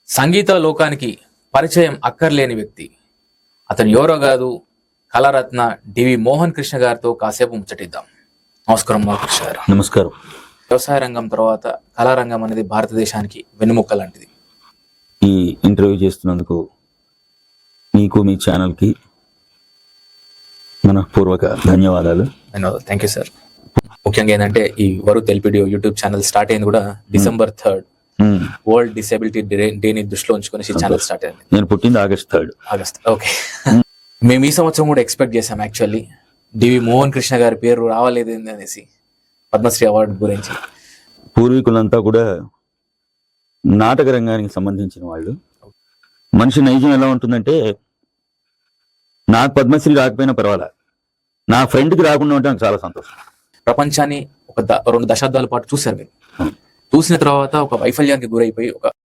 సంగీత లోకానికి పరిచయం అక్కర్లేని వ్యక్తి. అతను ఎవరో కాదు, కళారత్న డివి మోహన్ కృష్ణ గారితో కాసేపు ముచ్చటిద్దాం. నమస్కారం మోహన్ కృష్ణ గారు. నమస్కారం. వ్యవసాయ రంగం తర్వాత కళారంగం అనేది భారతదేశానికి వెన్నుముక్క లాంటిది. ఈ ఇంటర్వ్యూ చేస్తున్నందుకు మీకు మీ ఛానల్కి మనపూర్వక ధన్యవాదాలు. Thank you sir. ముఖ్యంగా ఏంటంటే ఈ వరు తెల్పిడియో యూట్యూబ్ ఛానల్ స్టార్ట్ అయింది కూడా December 3rd వరల్డ్ డిసేబిలిటీ డేని దృష్టిలో ఉంచుకొని ఛానల్ స్టార్ట్ అయింది. నేను పుట్టింది August 3rd. ఓకే. మేము ఈ సంవత్సరం కూడా ఎక్స్పెక్ట్ చేసాం యాక్చువల్లీ డివి మోహన్ కృష్ణ గారి పేరు రావాలేదు అనేసి పద్మశ్రీ అవార్డు గురించి. పూర్వీకులంతా కూడా నాటక రంగానికి సంబంధించిన వాళ్ళు. మనిషి నైజం ఎలా ఉంటుందంటే, నాకు పద్మశ్రీ రాకపోయినా పర్వాలా, నా ఫ్రెండ్కి రాకుండా ఉంటే నాకు చాలా సంతోషం. ప్రపంచాన్ని ఒక 2 దశాబ్దాల పాటు చూశారు మీరు. చూసిన తర్వాత ఒక వైఫల్యానికి గురైపోయి ఒక